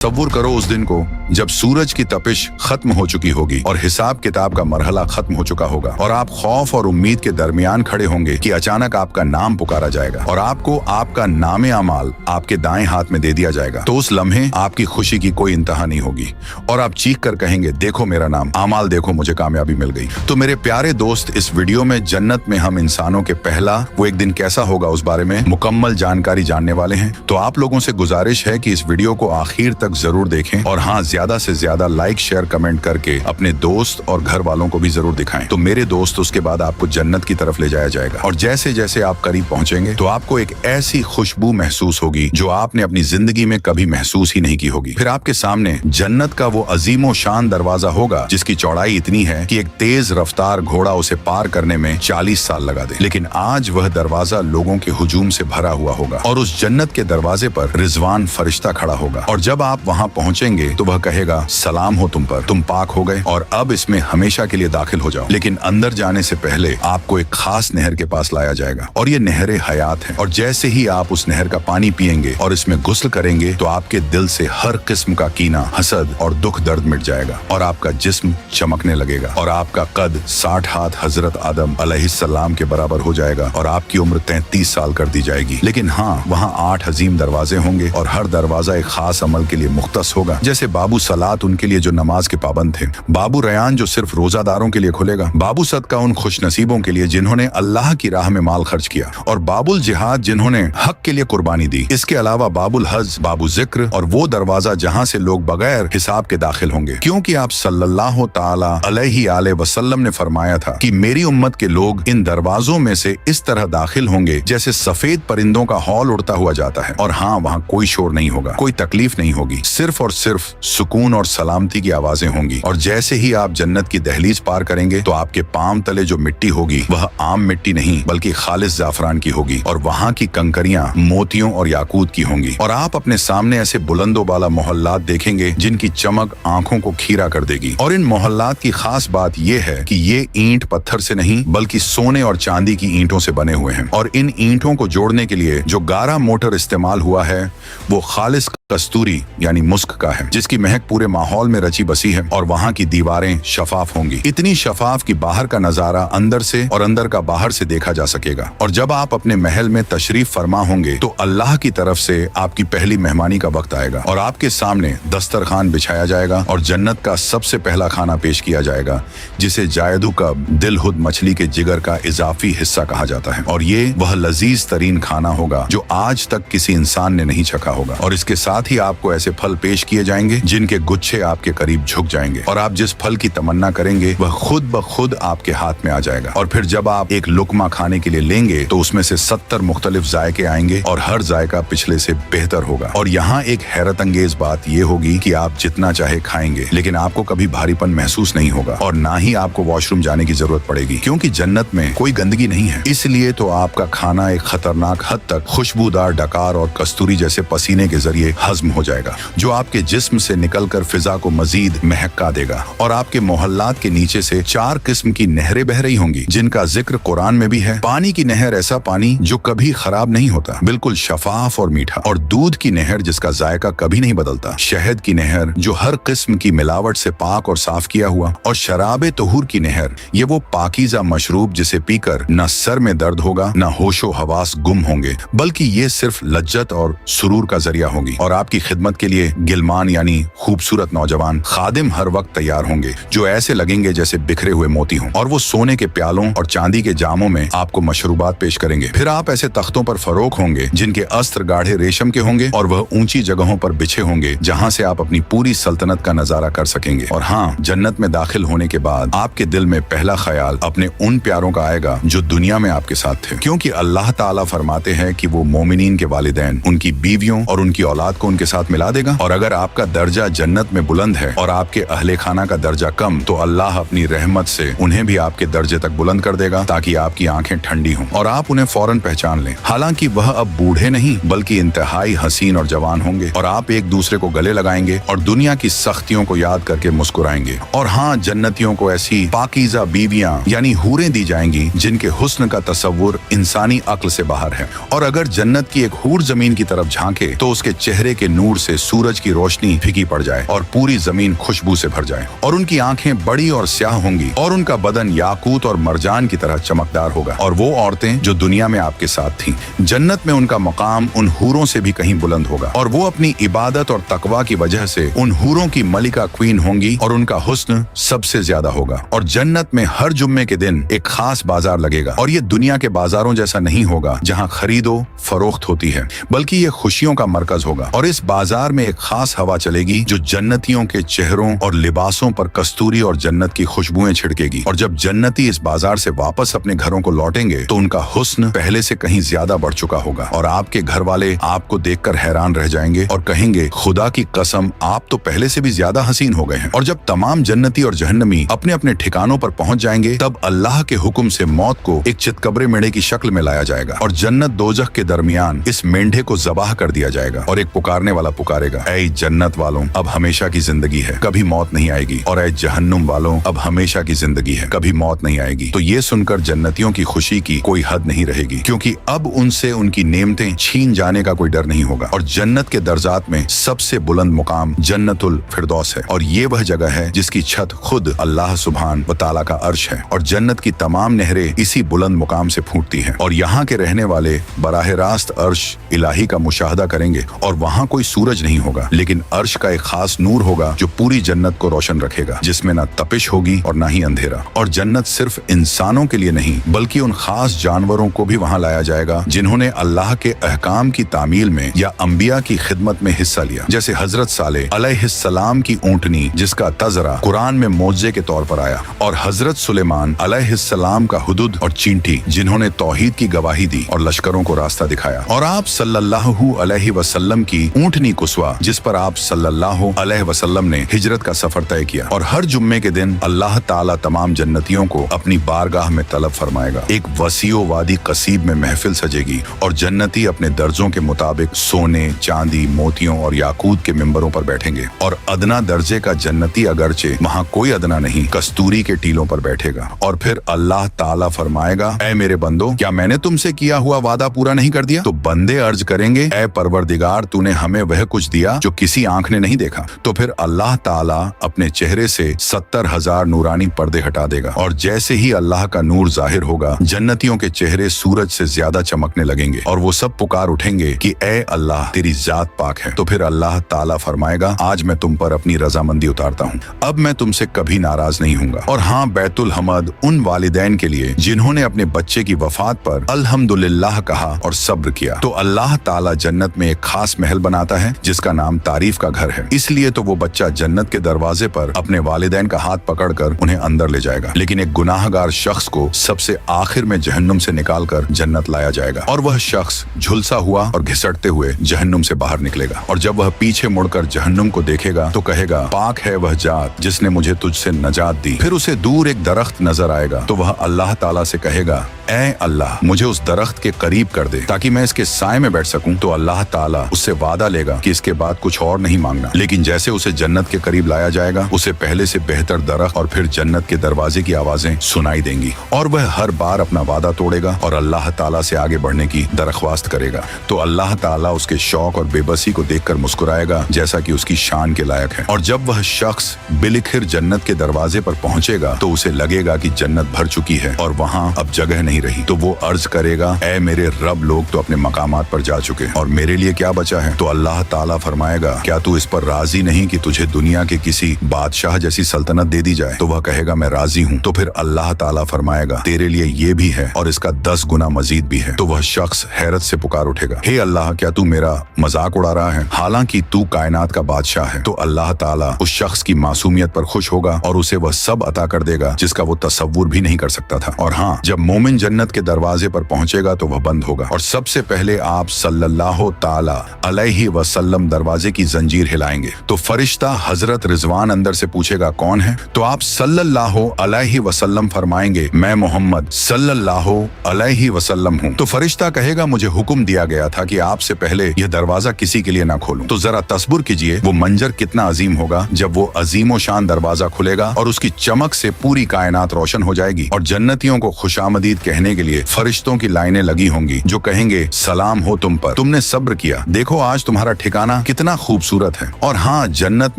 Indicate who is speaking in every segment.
Speaker 1: तसव्वुर करो उस दिन को जब सूरज की तपिश खत्म हो चुकी होगी और हिसाब किताब का मरहला खत्म हो चुका होगा और आप खौफ और उम्मीद के दरमियान खड़े होंगे कि अचानक आपका नाम पुकारा जाएगा और आपको आपका नामे अमाल आपके दाएं हाथ में दे दिया जाएगा। तो उस लम्हे आपकी खुशी की कोई इंतहा नहीं होगी और आप चीख कर कहेंगे, देखो मेरा नाम, अमाल देखो, मुझे कामयाबी मिल गई। तो मेरे प्यारे दोस्त, इस वीडियो में जन्नत में हम इंसानों के पहला वो एक दिन कैसा होगा उस बारे में मुकम्मल जानकारी जानने वाले हैं। तो आप लोगों से गुजारिश है कि इस वीडियो को आखिर तक जरूर देखें और हाँ, ज्यादा से ज्यादा लाइक शेयर कमेंट करके अपने दोस्त और घर वालों को भी जरूर दिखाएं। तो मेरे दोस्त, उसके बाद आपको जन्नत की तरफ ले जाया जाएगा और जैसे जैसे आप करीब पहुंचेंगे तो आपको एक ऐसी खुशबू महसूस होगी जो आपने अपनी जिंदगी में कभी महसूस ही नहीं की होगी। फिर आपके सामने जन्नत का वो अजीमो शान दरवाजा होगा जिसकी चौड़ाई इतनी है कि एक तेज रफ्तार घोड़ा उसे पार करने में 40 साल लगा दे। लेकिन आज वह दरवाजा लोगों के हुजूम से भरा हुआ होगा और उस जन्नत के दरवाजे पर रिजवान फरिश्ता खड़ा होगा और जब आप वहाँ पहुँचेंगे तो वह कहेगा, सलाम हो तुम पर, तुम पाक हो गए और अब इसमें हमेशा के लिए दाखिल हो जाओ। लेकिन अंदर जाने से पहले आपको एक खास नहर के पास लाया जाएगा और ये नहर हयात है और जैसे ही आप उस नहर का पानी पिएंगे और इसमें गुस्ल करेंगे तो आपके दिल से हर किस्म का कीना, हसद और दुख दर्द मिट जाएगा और आपका जिस्म चमकने लगेगा और आपका कद 60 हाथ हजरत आदम अलैहिस्सलाम के बराबर हो जाएगा और आपकी उम्र 33 साल कर दी जाएगी। लेकिन हाँ, वहाँ 8 अजीम दरवाजे होंगे और हर दरवाजा एक खास अमल के लिए मुख्तस होगा। जैसे बाबू सलात उनके लिए जो नमाज के पाबंद थे, बाबू रयान जो सिर्फ रोजादारों के लिए खुलेगा, बाबू सदका उन खुश नसीबों के लिए जिन्होंने अल्लाह की राह में माल खर्च किया और बाबुल जिहाद जिन्होंने हक के लिए कुर्बानी दी। इसके अलावा बाबुल हज, बाबू जिक्र और वो दरवाजा जहाँ से लोग बगैर हिसाब के दाखिल होंगे, क्योंकि आप सल्लल्लाहु ताला अलैहि वसल्लम ने फरमाया था कि मेरी उम्मत के लोग इन दरवाजों में से इस तरह दाखिल होंगे जैसे सफेद परिंदों का हौल उड़ता हुआ जाता है और हाँ, वहाँ कोई शोर नहीं होगा, कोई तकलीफ नहीं होगी, सिर्फ और सिर्फ सुकून और सलामती की आवाजें होंगी। और जैसे ही आप जन्नत की दहलीज पार करेंगे तो आपके पांव तले जो मिट्टी होगी वह आम मिट्टी नहीं बल्कि खालिस जाफरान की होगी और वहाँ की कंकरियां मोतियों और याकूत की होंगी और आप अपने सामने ऐसे बुलंदो बाला मोहल्लात देखेंगे जिनकी चमक आंखों को खीरा कर देगी। और इन मोहल्लात की खास बात यह है कि ये ईंट पत्थर से नहीं बल्कि सोने और चांदी की ईंटों से बने हुए हैं और इन ईंटों को जोड़ने के लिए जो गारा मोटर इस्तेमाल हुआ है वो खालिस कस्तूरी यानी मुस्क का है जिसकी महक पूरे माहौल में रची बसी है और वहाँ की दीवारें शफाफ होंगी, इतनी शफाफ कि बाहर का नजारा अंदर से और अंदर का बाहर से देखा जा सकेगा। और जब आप अपने महल में तशरीफ फरमा होंगे तो अल्लाह की तरफ से आपकी पहली मेहमानी का वक्त आएगा और आपके सामने दस्तरखान बिछाया जाएगा और जन्नत का सबसे पहला खाना पेश किया जाएगा जिसे जायदू का दिलहुद मछली के जिगर का इजाफी हिस्सा कहा जाता है और ये वह लजीज तरीन खाना होगा जो आज तक किसी इंसान ने नहीं चखा होगा। और इसके साथ ही आपको ऐसे फल पेश किए जाएंगे जिनके गुच्छे आपके करीब झुक जाएंगे और आप जिस फल की तमन्ना करेंगे वह खुद ब खुद आपके हाथ में आ जाएगा। और फिर जब आप एक लुकमा खाने के लिए लेंगे तो उसमें से 70 मुख्तलिफ जायके आएंगे और हर जायका पिछले से बेहतर होगा। और यहाँ एक हैरत अंगेज बात यह होगी कि आप जितना चाहे खाएंगे लेकिन आपको कभी भारीपन महसूस नहीं होगा और ना ही आपको वॉशरूम जाने की जरूरत पड़ेगी क्योंकि जन्नत में कोई गंदगी नहीं है। इसलिए तो आपका खाना एक खतरनाक हद तक खुशबूदार डकार और कस्तूरी जैसे पसीने के जरिए हजम हो जाएगा जो आपके जिस्म से निकलकर फिजा को मजीद महका देगा। और आपके मोहल्लात के नीचे से 4 किस्म की नहरें बह रही होंगी जिनका जिक्र कुरान में भी है। पानी की नहर ऐसा पानी जो कभी खराब नहीं होता, बिल्कुल शफाफ और मीठा। और दूध की नहर जिसका जायका कभी नहीं बदलता। शहद की नहर जो हर किस्म की मिलावट से पाक और साफ किया हुआ। और शराबे तहूर की नहर ये वो पाकीज़ा मशरूब जिसे पीकर न सर में दर्द होगा न होशो हवास गुम होंगे बल्कि ये सिर्फ लज्जत और सुरूर का जरिया होगी। और आपकी खिदमत के लिए गिलमान यानी खूबसूरत नौजवान खादिम हर वक्त तैयार होंगे जो ऐसे लगेंगे जैसे बिखरे हुए मोती हों और वो सोने के प्यालों और चांदी के जामों में आपको मशरूबात पेश करेंगे। फिर आप ऐसे तख्तों पर फरोख होंगे जिनके अस्त्र गाढ़े रेशम के होंगे और वह ऊंची जगहों पर बिछे होंगे जहां से आप अपनी पूरी सल्तनत का नजारा कर सकेंगे। और हाँ, जन्नत में दाखिल होने के बाद आपके दिल में पहला ख्याल अपने उन प्यारों का आएगा जो दुनिया में आपके साथ थे, क्योंकि अल्लाह ताला फरमाते हैं कि वो मोमिनीन के वालिदैन उनकी बीवियों और उनकी औलाद को उनके साथ मिला देगा। और अगर आपका दर्जा जन्नत में बुलंद है और आपके अहले खाना का दर्जा कम तो अल्लाह अपनी रहमत से उन्हें भी आपके दर्जे तक बुलंद कर देगा ताकि आपकी आंखें ठंडी हों और आप उन्हें फौरन पहचान लें। हालांकि वह अब बूढ़े नहीं बल्कि इंतहाई हसीन और जवान होंगे और आप एक दूसरे को गले लगाएंगे और दुनिया की सख्तियों को याद करके मुस्कुराएंगे। और हाँ, जन्नतियों को ऐसी पाकीज़ा बीवियां यानी हूरें दी जाएंगी जिनके हुस्न का तसव्वुर इंसानी अक्ल से बाहर है। और अगर जन्नत की एक हूर जमीन की तरफ झांके तो उसके चेहरे के नूर से सूरज की रोशनी फीकी पड़ जाए और पूरी जमीन खुशबू से भर जाए, और उनकी आंखें बड़ी और स्याह होंगी और उनका बदन याकूत और मरजान की तरह चमकदार होगा। और वो औरतें जो दुनिया में आपके साथ थीं, जन्नत में उनका मकाम उन हूरों से भी कहीं बुलंद होगा, और वो अपनी इबादत और तकवा की वजह से उन हूरों की मलिका क्वीन होंगी और उनका हुस्न सबसे ज्यादा होगा। और जन्नत में हर जुम्मे के दिन एक खास बाजार लगेगा, और ये दुनिया के बाजारों जैसा नहीं होगा जहाँ खरीदो फरोख्त होती है, बल्कि ये खुशियों का मरकज होगा। और इस बाजार में एक खास हवा चलेगी जो जन्नतियों के चेहरों और लिबासों पर कस्तूरी और जन्नत की खुशबुएं छिड़केगी। और जब जन्नती इस बाजार से वापस अपने घरों को लौटेंगे तो उनका हुस्न पहले से कहीं ज्यादा बढ़ चुका होगा, और आपके घर वाले आपको देखकर हैरान रह जाएंगे और कहेंगे, खुदा की कसम, आप तो पहले से भी ज्यादा हसीन हो गए हैं। और जब तमाम जन्नती और जहन्नमी अपने अपने ठिकानों पर पहुंच जाएंगे, तब अल्लाह के हुक्म से मौत को एक चितकबरे मेढ़े की शक्ल में लाया जाएगा, और जन्नत दोजख के दरमियान इस मेंढे को ज़बाह कर दिया जाएगा, और एक पुकारने वाला पुकारेगा, ऐ जन्नत वालों, अब हमेशा की जिंदगी है, कभी मौत नहीं आएगी, और ऐ जहन्नुम वालों, अब हमेशा की जिंदगी है, कभी मौत नहीं आएगी। तो ये सुनकर जन्नतियों की खुशी की कोई हद नहीं रहेगी, क्योंकि अब उनसे उनकी नेमतें छीन जाने का कोई डर नहीं होगा। और जन्नत के दर्जात में सबसे बुलंद मुकाम जन्नतुल फिरदौस है, और ये वह जगह है जिसकी छत खुद अल्लाह सुभान व ताला का अर्श है, और जन्नत की तमाम नहरें इसी बुलंद मुकाम से फूटती हैं। और यहाँ के रहने वाले बराह रास्त अर्श इलाही का मुशाहदा करेंगे, और वहाँ कोई सूरज नहीं होगा, लेकिन अर्श का एक खास नूर होगा जो पूरी जन्नत को रोशन रखेगा, जिसमें ना तपिश होगी और ना ही अंधेरा। और जन्नत सिर्फ इंसानों के लिए नहीं, बल्कि उन खास जानवरों को भी वहाँ लाया जाएगा जिन्होंने अल्लाह के अहकाम की तामील में या अंबिया की खिदमत में हिस्सा लिया, जैसे हजरत सालेह अलैहिस्सलाम की ऊँटनी जिसका तजरा कुरान में मौजे के तौर पर आया, और हजरत सुलेमान अलैहिस्सलाम का हुदुद और चींटी जिन्होंने तौहीद की गवाही दी और लश्करों को रास्ता दिखाया, और आप सल्लल्लाहु अलैहि वसल्लम की ऊँटनी कुस्वा जिस पर आप सल्लल्लाहु अलैहि वसल्लम ने हिजरत का सफर तय किया। और हर जुम्मे के दिन अल्लाह ताला तमाम जन्नतियों को अपनी बारगाह में तलब फरमाएगा। एक वसीओ वादी कसीब में महफिल सजेगी, और जन्नती अपने दर्जों के मुताबिक सोने, चांदी, मोतियों और याकूत के मिंबरों पर बैठेंगे, और अदना दर्जे का जन्नती अगरचे वहाँ कोई अदना नहीं, कस्तूरी के टीलों पर बैठेगा। और फिर अल्लाह ताला फरमाएगा, ऐ मेरे बंदो, क्या मैंने तुमसे किया हुआ वादा पूरा नहीं कर दिया? तो बंदे अर्ज करेंगे, ऐ परवरदिगार, तूने हमें वह कुछ दिया जो किसी आंख ने नहीं देखा। तो फिर अल्लाह ताला अपने चेहरे से 70,000 नूरानी पर्दे हटा देगा, और जैसे ही अल्लाह का नूर जाहिर होगा, जन्नतियों के चेहरे सूरज से ज्यादा चमकने लगेंगे, और वो सब पुकार उठेंगे कि ऐ अल्लाह, तेरी जात पाक है। तो फिर अल्लाह ताला फरमाएगा, आज मैं तुम पर अपनी रजामंदी उतारता हूँ, अब मैं तुमसे कभी नाराज नहीं हूँगा। और हाँ, बैतुल हमद उन वालिदैन के लिए जिन्होंने अपने बच्चे की वफात पर अल्हम्दुलिल्लाह कहा और सब्र किया, तो अल्लाह ताला जन्नत में एक खास महल बनाता है जिसका नाम तारीफ का घर है। इसलिए तो वो बच्चा जन्नत के दरवाजे पर अपने वालिदैन का हाथ पकड़कर उन्हें अंदर ले जाएगा, लेकिन एक गुनाहगार शख्स को सबसे आखिर में जहन्नुम से निकालकर जन्नत लाया जाएगा, और वह शख्स झुलसा हुआ और घिसटते हुए जहन्नुम से बाहर निकलेगा। और जब वह पीछे मुड़कर जहन्नुम को देखेगा तो कहेगा, पाक है वह जात जिसने मुझे तुझसे नजात दी। फिर उसे दूर एक दरख्त नजर आएगा, तो वह अल्लाह ताला से कहेगा, ऐ अल्लाह, मुझे उस दरख्त के करीब कर दे ताकि मैं इसके साए में बैठ सकूं। तो अल्लाह ताला उससे वादा लेगा कि इसके बाद कुछ और नहीं मांगना। लेकिन जैसे उसे जन्नत के करीब लाया जाएगा, उसे पहले से बेहतर दरख्त और फिर जन्नत के दरवाजे की आवाजें सुनाई देंगी, और वह हर बार अपना वादा तोड़ेगा और अल्लाह ताला से आगे बढ़ने की दरख्वास्त करेगा। तो अल्लाह ताला उसके शौक और बेबसी को देखकर मुस्कुराएगा, जैसा कि उसकी शान के लायक है। और जब वह शख्स बिलिखिर जन्नत के दरवाजे पर पहुंचेगा तो उसे लगेगा कि जन्नत भर चुकी है और वहाँ अब जगह नहीं रही। तो वो अर्ज करेगा, ऐ मेरे रब, लोग तो अपने मकामात पर जा चुके और मेरे लिए क्या बचा है? तो अल्लाह ताला फरमाएगा, क्या तू इस पर राजी नहीं कि तुझे दुनिया के किसी बादशाह जैसी सल्तनत दे दी जाए? तो वह कहेगा, मैं राजी हूँ। तो फिर अल्लाह ताला फरमाएगा, तेरे लिए ये भी है और इसका 10 गुना मजीद भी है। तो वह शख्स हैरत से पुकार उठेगा, हे अल्लाह, क्या तू मेरा मजाक उड़ा रहा है? हालांकि तू कायनात का बादशाह है। तो अल्लाह ताला उस शख्स की मासूमियत पर खुश होगा और उसे वह सब अता कर देगा जिसका वो तसव्वुर भी नहीं कर सकता था। और हाँ, जब मोमिन जन्नत के दरवाजे पर पहुंचेगा तो वह बंद होगा, और सबसे पहले आप सल्लल्लाहु ताला अलैहि वसल्लम दरवाजे की जंजीर हिलाएंगे। तो फरिश्ता हजरत रिजवान अंदर से पूछेगा, कौन है? तो आप सल्लल्लाहु अलैहि वसल्लम फरमाएंगे, मैं मोहम्मद सल्लल्लाहु अलैहि वसल्लम हूँ। तो फरिश्ता कहेगा, मुझे हुक्म दिया गया था कि आपसे पहले यह दरवाजा किसी के लिए ना खोलूं। तो जरा तस्बुर कीजिए वो मंजर कितना अजीम होगा जब वो अजीमो शान दरवाजा खुलेगा और उसकी चमक से पूरी कायनात रोशन हो जाएगी, और जन्नतियों को खुशामदीद कहने के लिए फरिश्तों की लाइनें लगी होंगी जो कहेंगे, सलाम हो तुम पर, तुमने सब्र किया, देखो आज तुम्हारा ठिकाना दुनिया कितना खूबसूरत है। और हाँ, जन्नत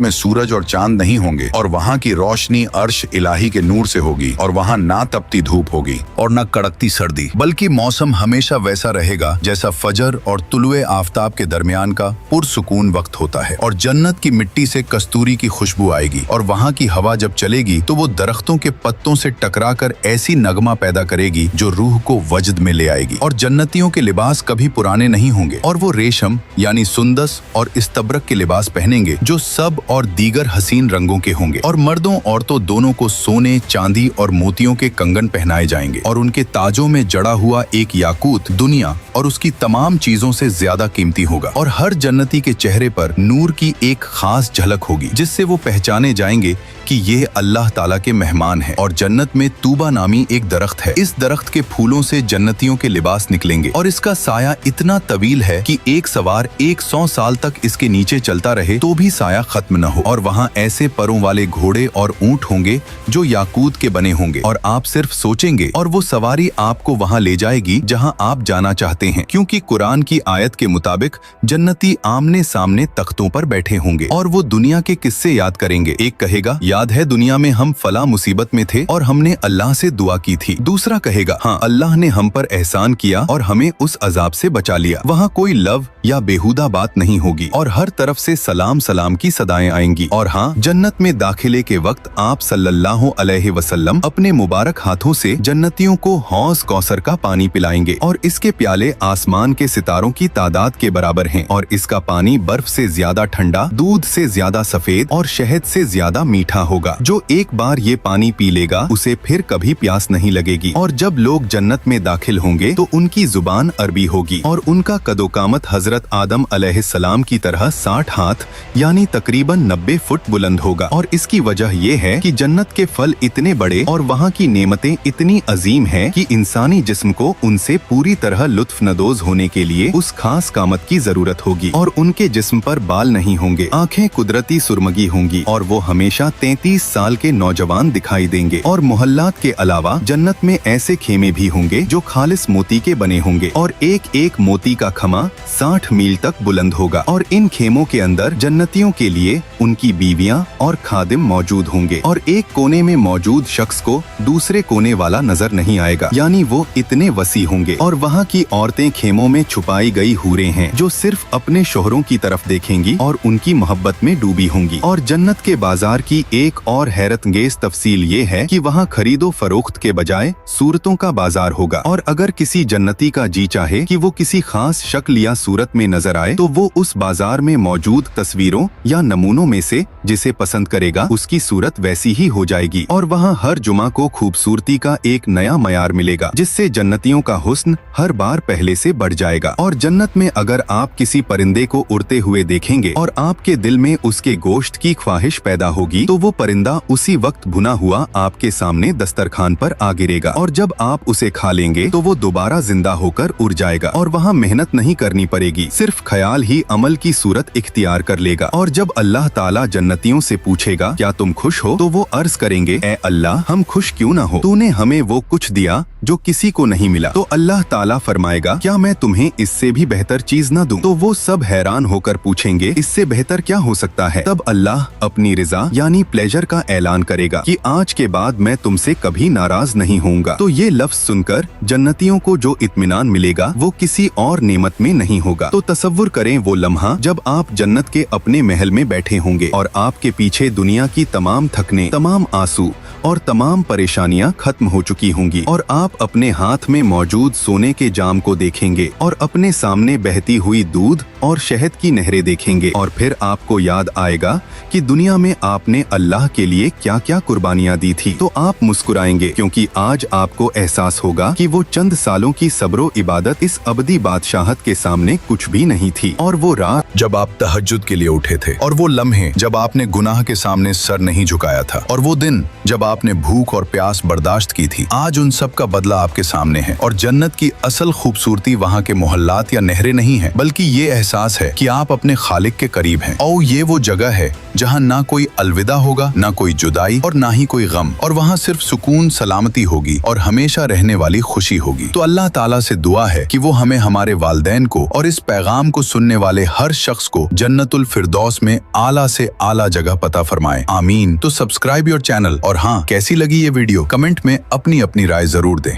Speaker 1: में सूरज और चांद नहीं होंगे और वहाँ की रोशनी अर्श इलाही के नूर से होगी और वहाँ ना तपती धूप होगी
Speaker 2: और न कड़कती सर्दी, बल्कि मौसम हमेशा वैसा रहेगा जैसा फजर और तुलुए आफताब के दरमियान का पुरसुकून वक्त होता है। और जन्नत की मिट्टी से कस्तूरी की खुशबू आएगी और वहाँ की हवा जब चलेगी तो वो दरख्तों के पत्तों से टकराकर ऐसी नगमा पैदा करेगी जो रूह को वजद में ले आएगी। और जन्नतियों के लिबास कभी पुराने नहीं होंगे और वो रेशम यानी सुंदस और इस्तबरक के लिबास पहनेंगे जो सब और दीगर हसीन रंगों के होंगे। और मर्दों औरतों दोनों को सोने, चांदी और मोतियों के कंगन पहनाए जाएंगे और उनके ताजों में जड़ा हुआ एक याकूत दुनिया और उसकी तमाम चीजों से ज्यादा कीमती होगा। और हर जन्नती के चेहरे पर नूर की एक खास झलक होगी जिससे वो पहचाने जाएंगे कि ये अल्लाह ताला के मेहमान हैं। और जन्नत में तूबा नामी एक दरख्त है। इस दरख्त के फूलों से जन्नतियों के लिबास निकलेंगे और इसका साया इतना तवील है कि एक सवार 100 साल तक इसके नीचे चलता रहे तो भी साया खत्म न हो। और वहाँ ऐसे परों वाले घोड़े और ऊंट होंगे जो याकूत के बने होंगे और आप सिर्फ सोचेंगे और वो सवारी आपको वहाँ ले जाएगी जहाँ आप जाना चाहते हैं, क्योंकि कुरान की आयत के मुताबिक जन्नती आमने सामने तख्तों पर बैठे होंगे और वो दुनिया के किस्से याद करेंगे। एक कहेगा, याद है दुनिया में हम फला मुसीबत में थे और हमने अल्लाह से दुआ की थी। दूसरा कहेगा, हाँ अल्लाह ने हम पर एहसान किया और हमें उस अजाब से बचा लिया। वहाँ कोई लव या बेहुदा बात नहीं होगी और हर तरफ से सलाम सलाम की सदाएं आएंगी। और हाँ, जन्नत में दाखिले के वक्त आप सल्लल्लाहु अलैहि वसल्लम अपने मुबारक हाथों से जन्नतियों को हौज कौसर का पानी पिलाएंगे और इसके प्याले आसमान के सितारों की तादाद के बराबर हैं। और इसका पानी बर्फ से ज्यादा ठंडा, दूध से ज्यादा सफेद और शहद से ज्यादा मीठा होगा। जो एक बार ये पानी पी लेगा उसे फिर कभी प्यास नहीं लगेगी। और जब लोग जन्नत में दाखिल होंगे तो उनकी जुबान अरबी होगी और उनका कदोकामत हजरत आदम अलैहिस्सलाम की तरह 60 हाथ यानी तकरीबन 90 फुट बुलंद होगा। और इसकी वजह ये है कि जन्नत के फल इतने बड़े और वहाँ की नेमतें इतनी अजीम हैं कि इंसानी जिस्म को उनसे पूरी तरह लुत्फ नदोज होने के लिए उस खास कामत की जरूरत होगी। और उनके जिस्म पर बाल नहीं होंगे, आंखें कुदरती सुरमगी होंगी और वो हमेशा 33 साल के नौजवान दिखाई देंगे। और मोहल्लात के अलावा जन्नत में ऐसे खेमे भी होंगे जो खालिस मोती के बने होंगे और एक एक मोती का खमा 60 मील तक बुलंद होगा। और इन खेमों के अंदर जन्नतियों के लिए उनकी बीवियां और खादिम मौजूद होंगे और एक कोने में मौजूद शख्स को दूसरे कोने वाला नजर नहीं आएगा, यानी वो इतने वसी होंगे। और वहाँ की औरतें खेमों में छुपाई गई हूरें हैं जो सिर्फ अपने शोहरों की तरफ देखेंगी और उनकी मोहब्बत में डूबी होंगी। और जन्नत के बाजार की एक और हैरतंगेज तफसील ये है कि वहाँ खरीदो फरोख्त के बजाय सूरतों का बाजार होगा। और अगर किसी जन्नती का जी चाहे कि वो किसी खास शक्ल या सूरत में नजर आए तो वो उस बाजार में मौजूद तस्वीरों या नमूनों में से जिसे पसंद करेगा उसकी सूरत वैसी ही हो जाएगी। और वहाँ हर जुमा को खूबसूरती का एक नया मयार मिलेगा जिससे जन्नतियों का हुस्न हर बार पहले से बढ़ जाएगा। और जन्नत में अगर आप किसी परिंदे को उड़ते हुए देखेंगे और आपके दिल में उसके गोश्त की ख्वाहिश पैदा होगी तो वो परिंदा उसी वक्त भुना हुआ आपके सामने दस्तरखान पर आ गिरेगा और जब आप उसे खा लेंगे तो वो दोबारा जिंदा होकर उड़ जाएगा और वहाँ मेहनत नहीं करनी पड़ेगी, सिर्फ ख्याल ही अमल की सूरत इख्तियार कर लेगा। और जब अल्लाह ताला जन्नतियों से पूछेगा क्या तुम खुश हो, तो वो अर्ज करेंगे, ए अल्लाह हम खुश क्यों ना हो, तूने हमें वो कुछ दिया जो किसी को नहीं मिला। तो अल्लाह ताला फरमाएगा, क्या मैं तुम्हें इससे भी बेहतर चीज न दूं? तो वो सब हैरान होकर पूछेंगे, इससे बेहतर क्या हो सकता है? तब अल्लाह अपनी रिजा यानी प्लेजर का ऐलान करेगा कि आज के बाद मैं तुमसे कभी नाराज नहीं होऊंगा। तो ये लफ्ज सुनकर जन्नतियों को जो इत्मीनान मिलेगा वो किसी और नेमत में नहीं होगा। तो तसव्वुर करें वो लम्हा जब आप जन्नत के अपने महल में बैठे होंगे और आपके पीछे दुनिया की तमाम थकने, तमाम आंसू और तमाम परेशानियां खत्म हो चुकी होंगी और आप अपने हाथ में मौजूद सोने के जाम को देखेंगे और अपने सामने बहती हुई दूध और शहद की नहरें देखेंगे। और फिर आपको याद आएगा कि दुनिया में आपने अल्लाह के लिए क्या क्या कुर्बानियां दी थी। तो आप मुस्कुराएंगे क्योंकि आज आपको एहसास होगा कि वो चंद सालों की सब्रो इबादत इस अबदी बादशाहत के सामने कुछ भी नहीं थी। और वो रात
Speaker 3: जब आप तहज्जुद के लिए उठे थे और वो लम्हे जब आपने गुनाह के सामने सर नहीं झुकाया था और वो दिन जब आपने भूख और प्यास बर्दाश्त की थी, आज उन सब का
Speaker 2: بدلہ आपके सामने है और जन्नत की असल खूबसूरती वहाँ के मोहल्लात या नहरें नहीं है, बल्कि ये एहसास है कि आप अपने खालिक के करीब हैं। और ये वो जगह है जहाँ ना कोई अलविदा होगा, ना कोई जुदाई और ना ही कोई गम, और वहाँ सिर्फ सुकून, सलामती होगी और हमेशा रहने वाली खुशी होगी। तो अल्लाह ताला से दुआ है कि वो हमें, हमारे वालिदैन को और इस पैगाम को सुनने वाले हर शख्स को जन्नतुल फिरदौस में आला से आला जगह पता फरमाए। आमीन। तो सब्सक्राइब योर चैनल, और हाँ, कैसी लगी ये वीडियो कमेंट में अपनी अपनी राय जरूर दें।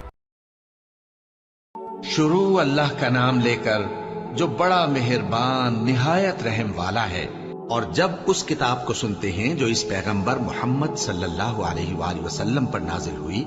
Speaker 4: शुरू अल्लाह का नाम लेकर जो बड़ा मेहरबान निहायत रहम वाला है। और जब उस किताब को सुनते हैं जो इस पैगंबर मोहम्मद सल्लल्लाहु अलैहि वसल्लम पर नाजिल हुई